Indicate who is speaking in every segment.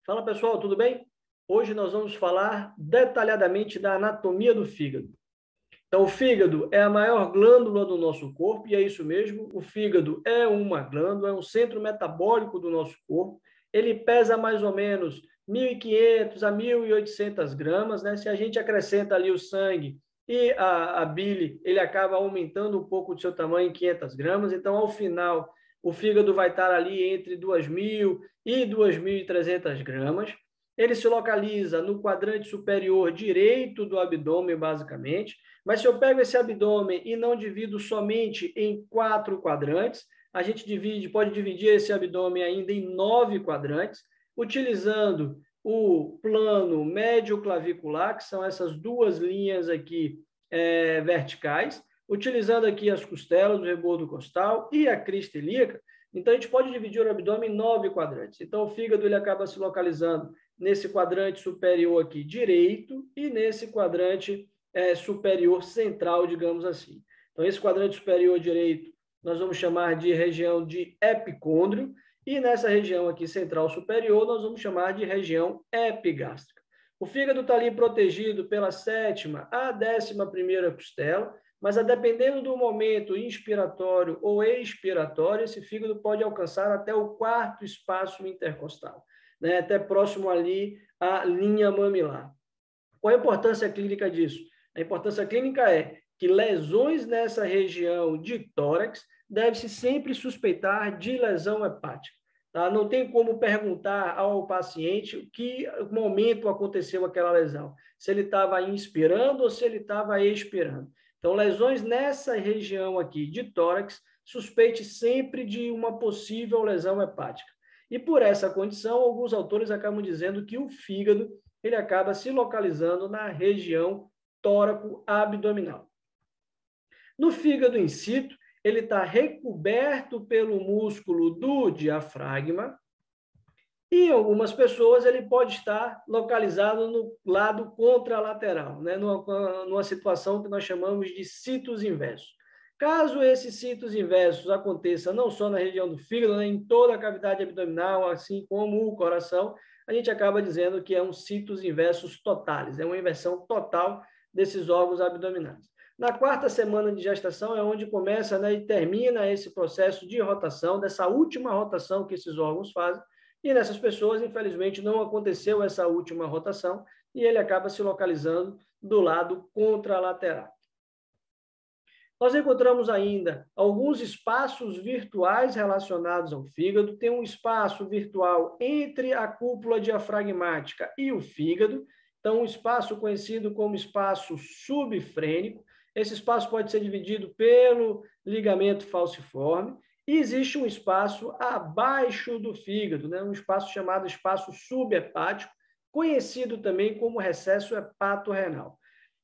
Speaker 1: Fala pessoal, tudo bem? Hoje nós vamos falar detalhadamente da anatomia do fígado. Então, o fígado é a maior glândula do nosso corpo, e é isso mesmo, o fígado é uma glândula, é um centro metabólico do nosso corpo. Ele pesa mais ou menos 1.500 a 1.800 gramas, né? Se a gente acrescenta ali o sangue e a bile, ele acaba aumentando um pouco de seu tamanho em 500 gramas. Então, ao final, o fígado vai estar ali entre 2.000 e 2.300 gramas. Ele se localiza no quadrante superior direito do abdômen, basicamente. Mas se eu pego esse abdômen e não divido somente em 4 quadrantes, a gente pode dividir esse abdômen ainda em 9 quadrantes, utilizando o plano médio clavicular, que são essas duas linhas aqui verticais, utilizando aqui as costelas, o rebordo costal e a crista ilíaca. Então, a gente pode dividir o abdômen em 9 quadrantes. Então, o fígado ele acaba se localizando nesse quadrante superior aqui direito e nesse quadrante superior central, digamos assim. Então, esse quadrante superior direito nós vamos chamar de região de epicôndrio, e nessa região aqui central superior nós vamos chamar de região epigástrica. O fígado está ali protegido pela 7ª a 11ª costela, mas a dependendo do momento inspiratório ou expiratório, esse fígado pode alcançar até o 4º espaço intercostal, né? Até próximo ali à linha mamilar. Qual a importância clínica disso? A importância clínica é que lesões nessa região de tórax deve-se sempre suspeitar de lesão hepática. Tá? Não tem como perguntar ao paciente que momento aconteceu aquela lesão, se ele estava inspirando ou se ele estava expirando. Então, lesões nessa região aqui de tórax, suspeite sempre de uma possível lesão hepática. E por essa condição, alguns autores acabam dizendo que o fígado ele acaba se localizando na região tóraco-abdominal. No fígado in situ, ele está recoberto pelo músculo do diafragma, e em algumas pessoas ele pode estar localizado no lado contralateral, né? numa situação que nós chamamos de sitos inversos. Caso esses sitos inversos aconteçam não só na região do fígado, né, em toda a cavidade abdominal, assim como o coração, a gente acaba dizendo que é um sitos inversos totalis, é uma inversão total desses órgãos abdominais. Na 4ª semana de gestação é onde começa, né, e termina esse processo de rotação, dessa última rotação que esses órgãos fazem, e nessas pessoas, infelizmente, não aconteceu essa última rotação e ele acaba se localizando do lado contralateral. Nós encontramos ainda alguns espaços virtuais relacionados ao fígado. Tem um espaço virtual entre a cúpula diafragmática e o fígado. Então, um espaço conhecido como espaço subfrênico. Esse espaço pode ser dividido pelo ligamento falciforme. E existe um espaço abaixo do fígado, né? Um espaço chamado espaço subhepático, conhecido também como recesso hepatorrenal.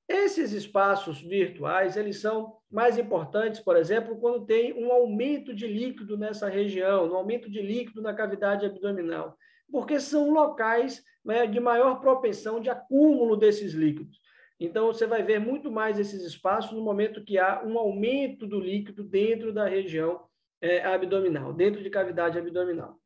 Speaker 1: Esses espaços virtuais, eles são mais importantes, por exemplo, quando tem um aumento de líquido nessa região, um aumento de líquido na cavidade abdominal, porque são locais, né, de maior propensão de acúmulo desses líquidos. Então, você vai ver muito mais esses espaços no momento que há um aumento do líquido dentro da região abdominal, dentro de cavidade abdominal.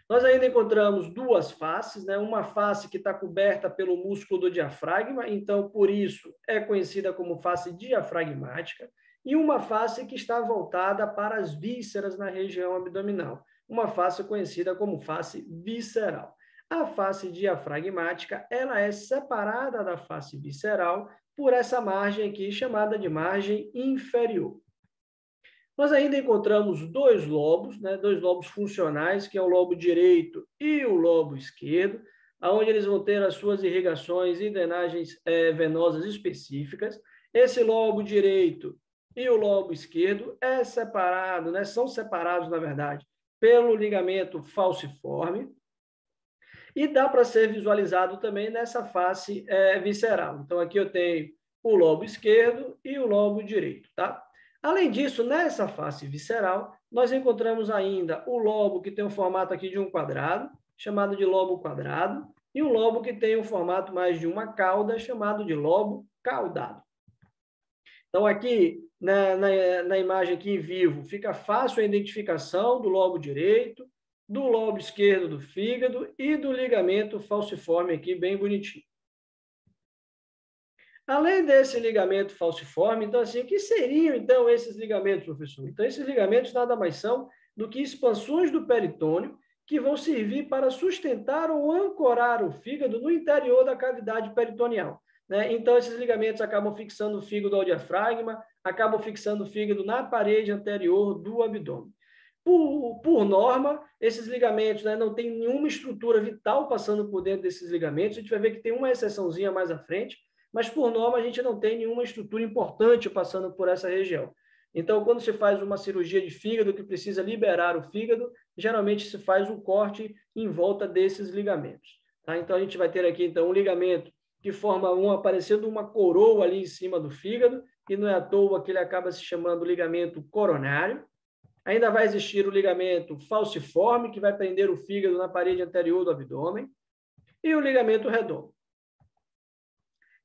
Speaker 1: Nós ainda encontramos duas faces, né? Uma face que está coberta pelo músculo do diafragma, então, por isso, é conhecida como face diafragmática, e uma face que está voltada para as vísceras na região abdominal, uma face conhecida como face visceral. A face diafragmática, ela é separada da face visceral por essa margem aqui, chamada de margem inferior. Nós ainda encontramos dois lobos, né, dois lobos funcionais, que é o lobo direito e o lobo esquerdo, onde eles vão ter as suas irrigações e drenagens venosas específicas. Esse lobo direito e o lobo esquerdo é separado, né, são separados, na verdade, pelo ligamento falciforme, e dá para ser visualizado também nessa face visceral. Então, aqui eu tenho o lobo esquerdo e o lobo direito, tá? Além disso, nessa face visceral, nós encontramos ainda o lobo que tem o formato aqui de um quadrado, chamado de lobo quadrado, e um lobo que tem o formato mais de uma cauda, chamado de lobo caudado. Então, aqui, na imagem aqui em vivo, fica fácil a identificação do lobo direito, do lobo esquerdo do fígado e do ligamento falciforme aqui, bem bonitinho. Além desse ligamento falciforme, então, assim, o que seriam, então, esses ligamentos, professor? Então, esses ligamentos nada mais são do que expansões do peritônio que vão servir para sustentar ou ancorar o fígado no interior da cavidade peritoneal, né? Então, esses ligamentos acabam fixando o fígado ao diafragma, acabam fixando o fígado na parede anterior do abdômen. Por norma, esses ligamentos, né, não tem nenhuma estrutura vital passando por dentro desses ligamentos. A gente vai ver que tem uma exceçãozinha mais à frente, mas por norma a gente não tem nenhuma estrutura importante passando por essa região. Então, quando se faz uma cirurgia de fígado que precisa liberar o fígado, geralmente se faz um corte em volta desses ligamentos. Tá? Então, a gente vai ter aqui então um ligamento que forma parecendo uma coroa ali em cima do fígado, e não é à toa que ele acaba se chamando ligamento coronário. Ainda vai existir o ligamento falciforme, que vai prender o fígado na parede anterior do abdômen, e o ligamento redondo.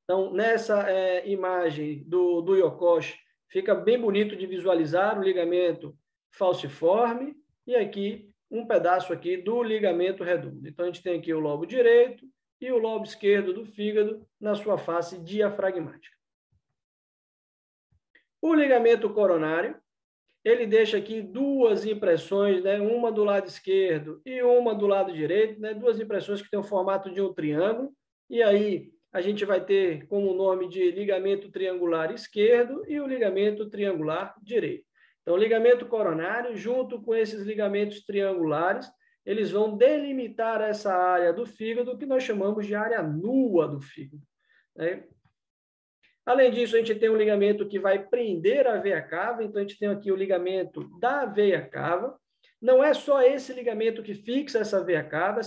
Speaker 1: Então, nessa imagem do Yokoshi, fica bem bonito de visualizar o ligamento falciforme e aqui um pedaço aqui do ligamento redondo. Então, a gente tem aqui o lobo direito e o lobo esquerdo do fígado na sua face diafragmática. O ligamento coronário, ele deixa aqui duas impressões, né? Uma do lado esquerdo e uma do lado direito, né? Duas impressões que têm o formato de um triângulo, e aí a gente vai ter como nome de ligamento triangular esquerdo e o ligamento triangular direito. Então, o ligamento coronário, junto com esses ligamentos triangulares, eles vão delimitar essa área do fígado que nós chamamos de área nua do fígado, né? Além disso, a gente tem um ligamento que vai prender a veia cava, então a gente tem aqui o ligamento da veia cava. Não é só esse ligamento que fixa essa veia cava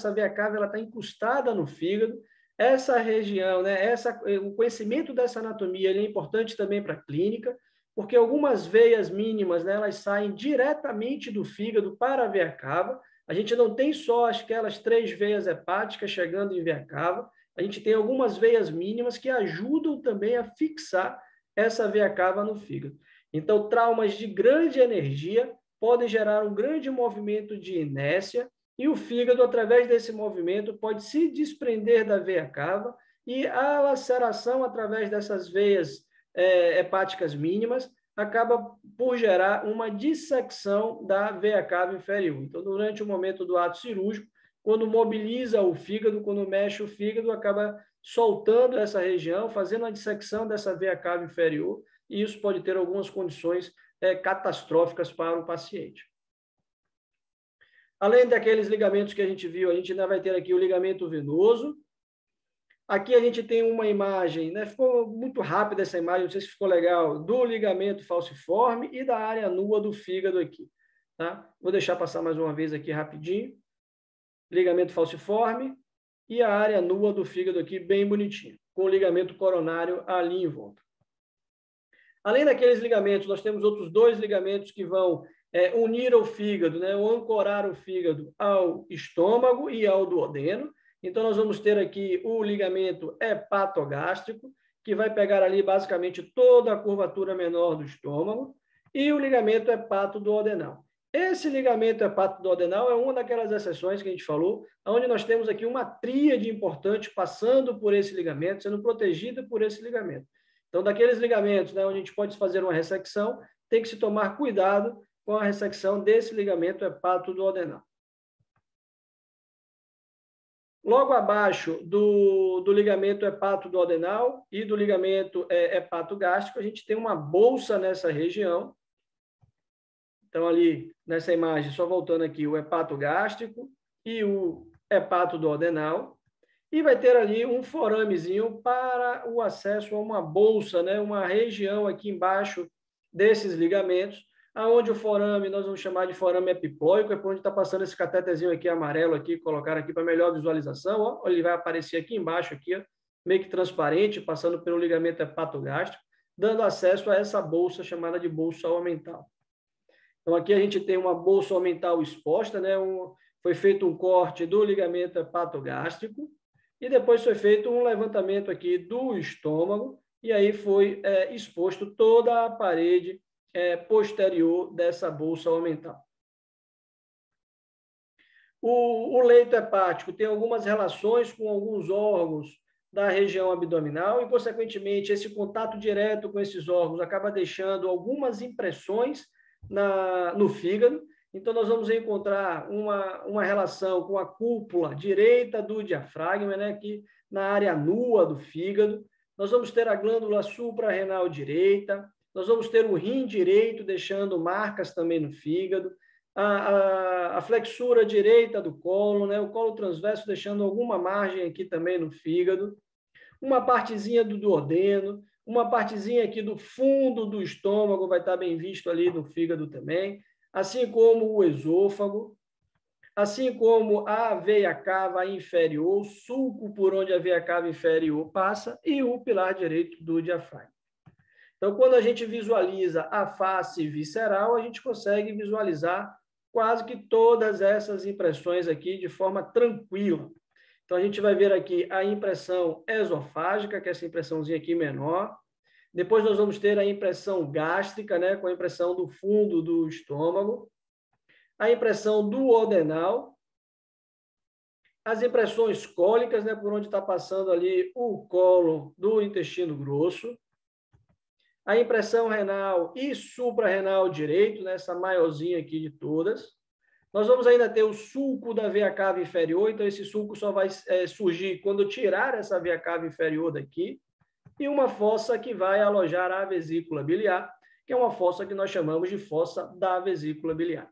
Speaker 1: ela está incrustada no fígado. Essa região, né, o conhecimento dessa anatomia ele é importante também para a clínica, porque algumas veias mínimas, né, elas saem diretamente do fígado para a veia cava. A gente não tem só aquelas 3 veias hepáticas chegando em veia cava, a gente tem algumas veias mínimas que ajudam também a fixar essa veia cava no fígado. Então, traumas de grande energia podem gerar um grande movimento de inércia e o fígado, através desse movimento, pode se desprender da veia cava e a laceração através dessas veias hepáticas mínimas acaba por gerar uma dissecção da veia cava inferior. Então, durante o momento do ato cirúrgico, quando mobiliza o fígado, quando mexe o fígado, acaba soltando essa região, fazendo a dissecção dessa veia cava inferior, e isso pode ter algumas condições catastróficas para o paciente. Além daqueles ligamentos que a gente viu, a gente ainda vai ter aqui o ligamento venoso. Aqui a gente tem uma imagem, né? Ficou muito rápida essa imagem, não sei se ficou legal, do ligamento falciforme e da área nua do fígado aqui. Tá? Vou deixar passar mais uma vez aqui rapidinho. Ligamento falciforme e a área nua do fígado aqui bem bonitinho, com o ligamento coronário ali em volta. Além daqueles ligamentos, nós temos outros 2 ligamentos que vão unir o fígado, né, ou ancorar o fígado ao estômago e ao duodeno. Então, nós vamos ter aqui o ligamento hepatogástrico, que vai pegar ali basicamente toda a curvatura menor do estômago, e o ligamento hepatoduodenal. Esse ligamento hepatoduodenal é uma daquelas exceções que a gente falou, onde nós temos aqui uma tríade importante passando por esse ligamento, sendo protegida por esse ligamento. Então, daqueles ligamentos, né, onde a gente pode fazer uma ressecção, tem que se tomar cuidado com a ressecção desse ligamento hepatoduodenal. Logo abaixo do ligamento hepatoduodenal e do ligamento hepatogástrico, a gente tem uma bolsa nessa região. Então, ali nessa imagem, só voltando aqui, o hepatogástrico e o hepatoduodenal. E vai ter ali um foramezinho para o acesso a uma bolsa, né? Uma região aqui embaixo desses ligamentos, aonde o forame, nós vamos chamar de forame epiplóico, é por onde está passando esse catetezinho aqui amarelo, aqui, colocar aqui para melhor visualização. Ó, ele vai aparecer aqui embaixo, aqui, ó, meio que transparente, passando pelo ligamento hepatogástrico, dando acesso a essa bolsa chamada de bolsa omental. Então, aqui a gente tem uma bolsa omental exposta, né? Foi feito um corte do ligamento hepatogástrico e depois foi feito um levantamento aqui do estômago e aí foi exposto toda a parede posterior dessa bolsa omental. O leito hepático tem algumas relações com alguns órgãos da região abdominal e, consequentemente, esse contato direto com esses órgãos acaba deixando algumas impressões no fígado. Então, nós vamos encontrar uma relação com a cúpula direita do diafragma, né, aqui na área nua do fígado. Nós vamos ter a glândula suprarrenal direita, nós vamos ter o rim direito deixando marcas também no fígado, a flexura direita do colo, né, o colo transverso deixando alguma margem aqui também no fígado, uma partezinha do duodeno, uma partezinha aqui do fundo do estômago vai estar bem visto ali no fígado também, assim como o esôfago, assim como a veia cava inferior, o sulco por onde a veia cava inferior passa e o pilar direito do diafragma. Então, quando a gente visualiza a face visceral, a gente consegue visualizar quase que todas essas impressões aqui de forma tranquila. Então, a gente vai ver aqui a impressão esofágica, que é essa impressãozinha aqui menor. Depois nós vamos ter a impressão gástrica, né, com a impressão do fundo do estômago. A impressão duodenal. As impressões cólicas, né, por onde está passando ali o colo do intestino grosso. A impressão renal e suprarrenal direito, né, essa maiorzinha aqui de todas. Nós vamos ainda ter o sulco da veia cava inferior, então esse sulco só vai surgir quando tirar essa veia cava inferior daqui, e uma fossa que vai alojar a vesícula biliar, que é uma fossa que nós chamamos de fossa da vesícula biliar.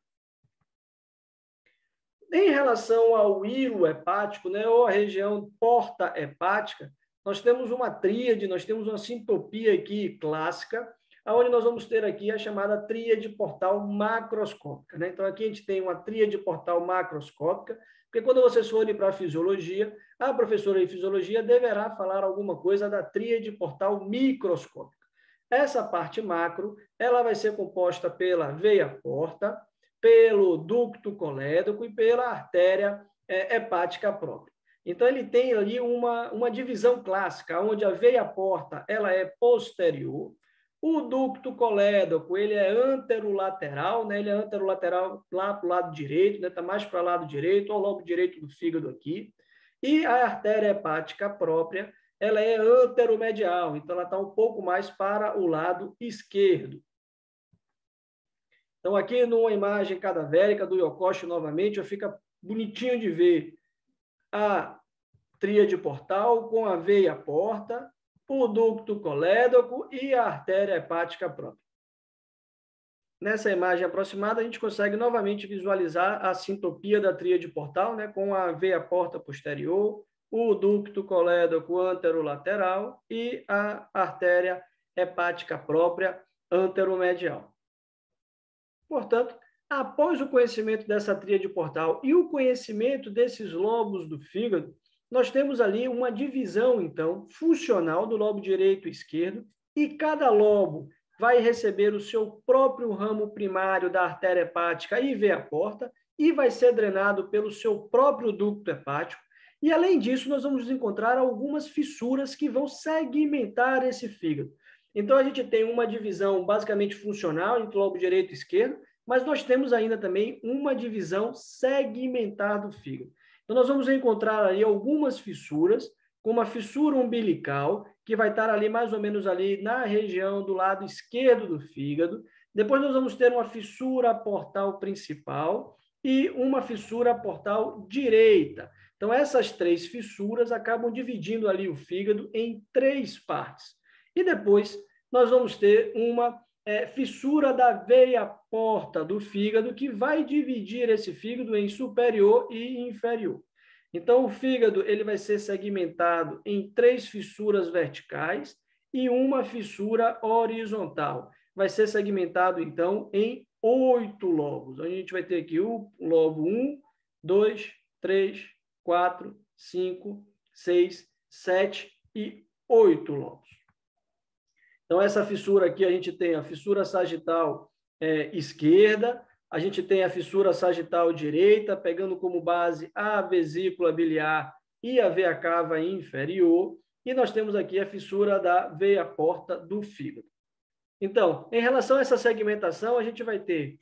Speaker 1: Em relação ao hilo hepático, né, ou a região porta hepática, nós temos uma tríade, nós temos uma sintopia aqui clássica, onde nós vamos ter aqui a chamada tríade portal macroscópica, né? Então, aqui a gente tem uma tríade portal macroscópica, porque quando vocês forem para a fisiologia, a professora de fisiologia deverá falar alguma coisa da tríade portal microscópica. Essa parte macro, ela vai ser composta pela veia porta, pelo ducto colédoco e pela artéria hepática própria. Então, ele tem ali uma divisão clássica, onde a veia porta ela é posterior, o ducto colédoco ele é anterolateral, né? Ele é anterolateral lá para o lado direito, né? Está mais para o lado direito, ao lobo direito do fígado aqui, e a artéria hepática própria ela é anteromedial, então ela está um pouco mais para o lado esquerdo. Então, aqui numa imagem cadavérica do Yokoshi novamente, fica bonitinho de ver a tríade portal com a veia porta, o ducto colédoco e a artéria hepática própria. Nessa imagem aproximada, a gente consegue novamente visualizar a sintopia da tríade portal, né, com a veia porta posterior, o ducto colédoco anterolateral e a artéria hepática própria anteromedial. Portanto, após o conhecimento dessa tríade portal e o conhecimento desses lobos do fígado, nós temos ali uma divisão, então, funcional do lobo direito e esquerdo, e cada lobo vai receber o seu próprio ramo primário da artéria hepática e veia porta, e vai ser drenado pelo seu próprio ducto hepático. E, além disso, nós vamos encontrar algumas fissuras que vão segmentar esse fígado. Então, a gente tem uma divisão basicamente funcional entre o lobo direito e esquerdo, mas nós temos ainda também uma divisão segmentar do fígado. Então, nós vamos encontrar ali algumas fissuras, como a fissura umbilical, que vai estar ali mais ou menos ali na região do lado esquerdo do fígado. Depois nós vamos ter uma fissura portal principal e uma fissura portal direita. Então, essas três fissuras acabam dividindo ali o fígado em três partes. E depois nós vamos ter uma fissura da veia porta do fígado, que vai dividir esse fígado em superior e inferior. Então, o fígado ele vai ser segmentado em três fissuras verticais e uma fissura horizontal. Vai ser segmentado, então, em 8 lobos. A gente vai ter aqui o lobo 1, 2, 3, 4, 5, 6, 7 e 8 lobos. Então, essa fissura aqui, a gente tem a fissura sagital esquerda, a gente tem a fissura sagital direita, pegando como base a vesícula biliar e a veia cava inferior, e nós temos aqui a fissura da veia porta do fígado. Então, em relação a essa segmentação, a gente vai ter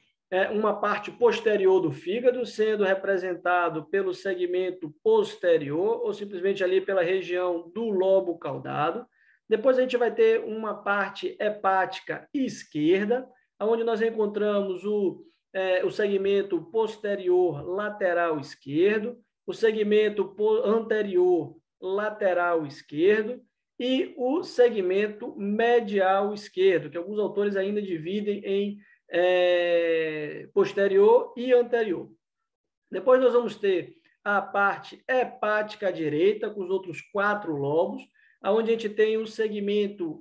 Speaker 1: uma parte posterior do fígado, sendo representado pelo segmento posterior, ou simplesmente ali pela região do lobo caudado. Depois a gente vai ter uma parte hepática esquerda, onde nós encontramos o segmento posterior lateral esquerdo, o segmento anterior lateral esquerdo e o segmento medial esquerdo, que alguns autores ainda dividem em posterior e anterior. Depois nós vamos ter a parte hepática direita, com os outros 4 lobos, onde a gente tem um segmento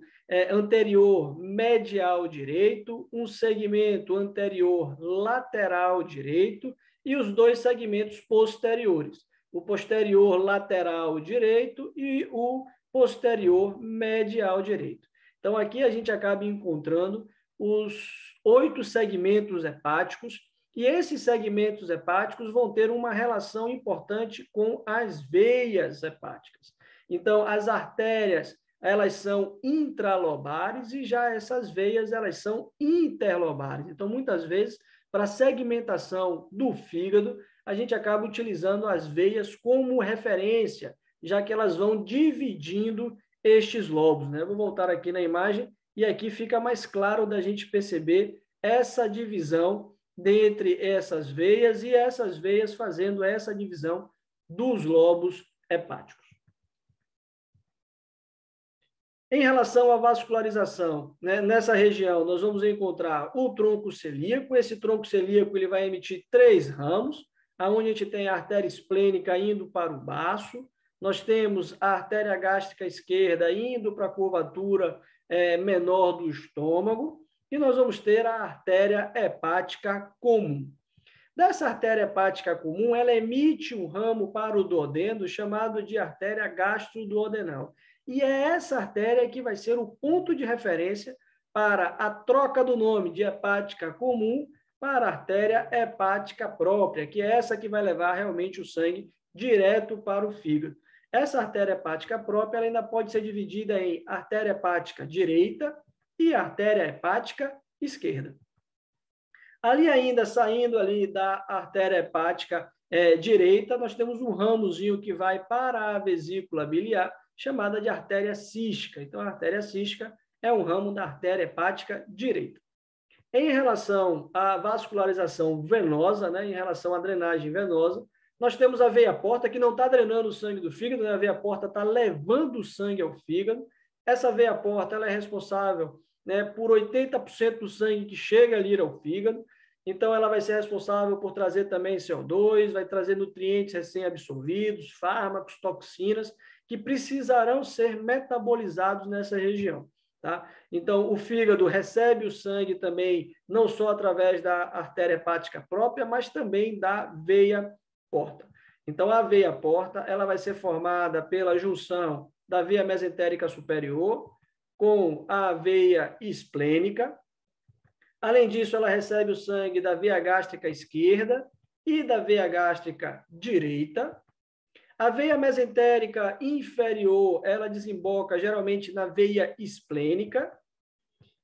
Speaker 1: anterior medial direito, um segmento anterior lateral direito e os 2 segmentos posteriores, o posterior lateral direito e o posterior medial direito. Então, aqui a gente acaba encontrando os 8 segmentos hepáticos, e esses segmentos hepáticos vão ter uma relação importante com as veias hepáticas. Então, as artérias, elas são intralobares e já essas veias, elas são interlobares. Então, muitas vezes, para a segmentação do fígado, a gente acaba utilizando as veias como referência, já que elas vão dividindo estes lobos, né? Eu vou voltar aqui na imagem e aqui fica mais claro da gente perceber essa divisão dentre essas veias e essas veias fazendo essa divisão dos lobos hepáticos. Em relação à vascularização, né, nessa região nós vamos encontrar o tronco celíaco. Esse tronco celíaco ele vai emitir 3 ramos, onde a gente tem a artéria esplênica indo para o baço, nós temos a artéria gástrica esquerda indo para a curvatura menor do estômago, e nós vamos ter a artéria hepática comum. Dessa artéria hepática comum, ela emite um ramo para o duodeno, chamado de artéria gastroduodenal. E é essa artéria que vai ser o ponto de referência para a troca do nome de hepática comum para a artéria hepática própria, que é essa que vai levar realmente o sangue direto para o fígado. Essa artéria hepática própria ela ainda pode ser dividida em artéria hepática direita e artéria hepática esquerda. Ali ainda, saindo ali da artéria hepática direita, nós temos um ramozinho que vai para a vesícula biliar, chamada de artéria cística. Então, a artéria cística é um ramo da artéria hepática direita. Em relação à vascularização venosa, né, em relação à drenagem venosa, nós temos a veia porta, que não está drenando o sangue do fígado, né? A veia porta está levando o sangue ao fígado. Essa veia porta ela é responsável, né, por 80% do sangue que chega ali ao fígado. Então, ela vai ser responsável por trazer também CO2, vai trazer nutrientes recém-absorvidos, fármacos, toxinas, que precisarão ser metabolizados nessa região. Tá? Então, o fígado recebe o sangue também, não só através da artéria hepática própria, mas também da veia porta. Então, a veia porta ela vai ser formada pela junção da veia mesentérica superior com a veia esplênica. Além disso, ela recebe o sangue da veia gástrica esquerda e da veia gástrica direita. A veia mesentérica inferior, ela desemboca geralmente na veia esplênica,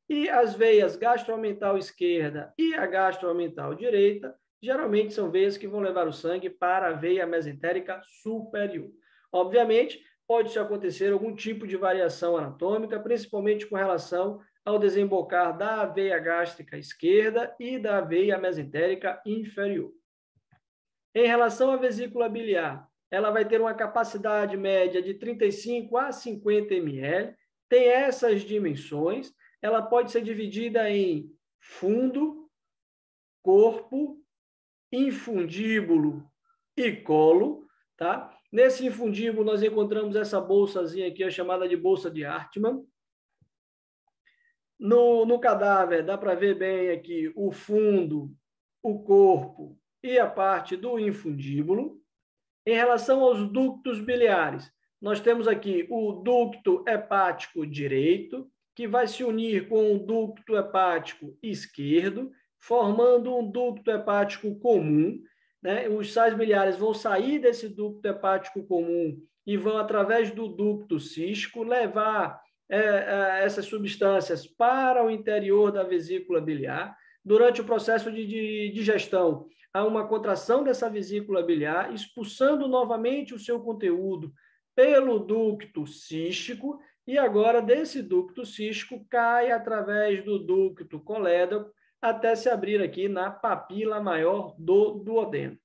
Speaker 1: e as veias gastromental esquerda e a gastromental direita, geralmente são veias que vão levar o sangue para a veia mesentérica superior. Obviamente, pode acontecer algum tipo de variação anatômica, principalmente com relação ao desembocar da veia gástrica esquerda e da veia mesentérica inferior. Em relação à vesícula biliar, ela vai ter uma capacidade média de 35 a 50 ml, tem essas dimensões, ela pode ser dividida em fundo, corpo, infundíbulo e colo, tá? Nesse infundíbulo nós encontramos essa bolsazinha aqui, chamada de bolsa de Hartmann. No cadáver dá para ver bem aqui o fundo, o corpo e a parte do infundíbulo. Em relação aos ductos biliares, nós temos aqui o ducto hepático direito, que vai se unir com o ducto hepático esquerdo, formando um ducto hepático comum, né? Os sais biliares vão sair desse ducto hepático comum e vão, através do ducto cístico, levar essas substâncias para o interior da vesícula biliar. Durante o processo de digestão, há uma contração dessa vesícula biliar, expulsando novamente o seu conteúdo pelo ducto cístico, e agora desse ducto cístico cai através do ducto colédoco até se abrir aqui na papila maior do duodeno.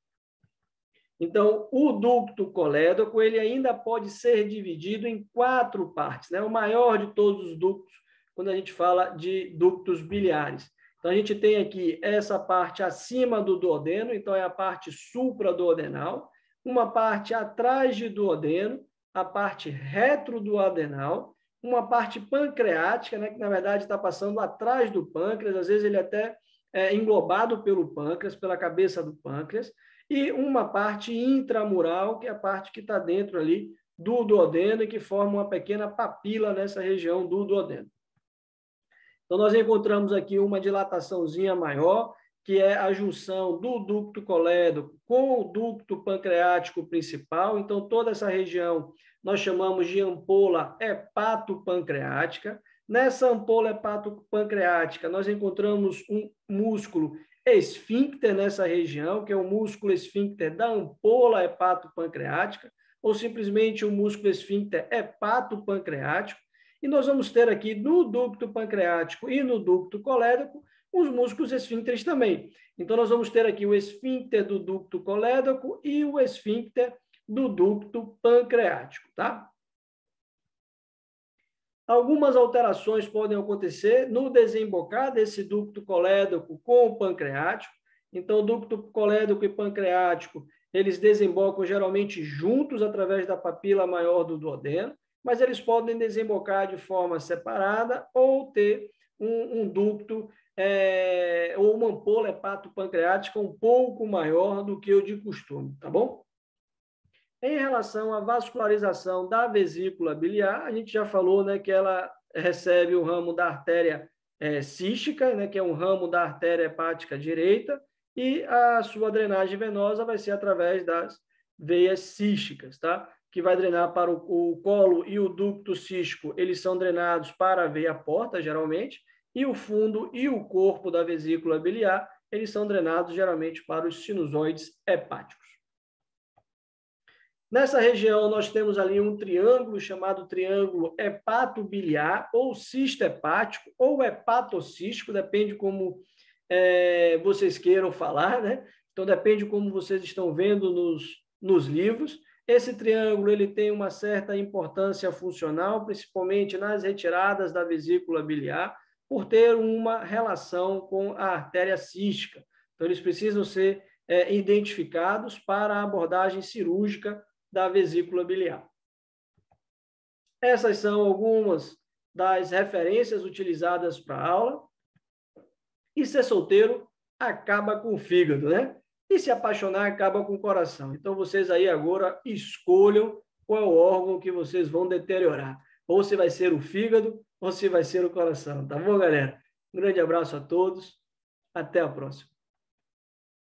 Speaker 1: Então, o ducto colédoco ele ainda pode ser dividido em 4 partes, né? O maior de todos os ductos, quando a gente fala de ductos biliares. Então, a gente tem aqui essa parte acima do duodeno, então é a parte supraduodenal, uma parte atrás de duodeno, a parte retroduodenal, uma parte pancreática, né, que na verdade está passando atrás do pâncreas, às vezes ele até é englobado pelo pâncreas, pela cabeça do pâncreas, e uma parte intramural, que é a parte que está dentro ali do duodeno e que forma uma pequena papila nessa região do duodeno. Então, nós encontramos aqui uma dilataçãozinha maior, que é a junção do ducto colédoco com o ducto pancreático principal. Então, toda essa região nós chamamos de ampola hepatopancreática. Nessa ampola hepatopancreática, nós encontramos um músculo esfíncter nessa região, que é o músculo esfíncter da ampola hepatopancreática, ou simplesmente o músculo esfíncter hepatopancreático. E nós vamos ter aqui no ducto pancreático e no ducto colédoco os músculos esfíncteres também. Então, nós vamos ter aqui o esfíncter do ducto colédoco e o esfíncter do ducto pancreático, tá? Algumas alterações podem acontecer no desembocar desse ducto colédoco com o pancreático. Então, o ducto colédoco e pancreático, eles desembocam geralmente juntos através da papila maior do duodeno, mas eles podem desembocar de forma separada ou ter um ducto ou uma ampola hepatopancreática um pouco maior do que o de costume, tá bom? Em relação à vascularização da vesícula biliar, a gente já falou, né, que ela recebe o ramo da artéria cística, né, que é um ramo da artéria hepática direita, e a sua drenagem venosa vai ser através das veias císticas, tá? Que vai drenar para o colo e o ducto cístico, eles são drenados para a veia porta, geralmente, e o fundo e o corpo da vesícula biliar, eles são drenados geralmente para os sinusoides hepáticos. Nessa região, nós temos ali um triângulo chamado triângulo hepatobiliar, ou cisto hepático, ou hepatocístico, depende como vocês queiram falar, né? Então, depende como vocês estão vendo nos livros. Esse triângulo ele tem uma certa importância funcional, principalmente nas retiradas da vesícula biliar, por ter uma relação com a artéria cística. Então, eles precisam ser identificados para a abordagem cirúrgica da vesícula biliar. Essas são algumas das referências utilizadas para a aula. E ser solteiro acaba com o fígado, né? E se apaixonar acaba com o coração. Então, vocês aí agora escolham qual é o órgão que vocês vão deteriorar. Ou se vai ser o fígado, ou se vai ser o coração. Tá bom, galera? Um grande abraço a todos. Até a próxima.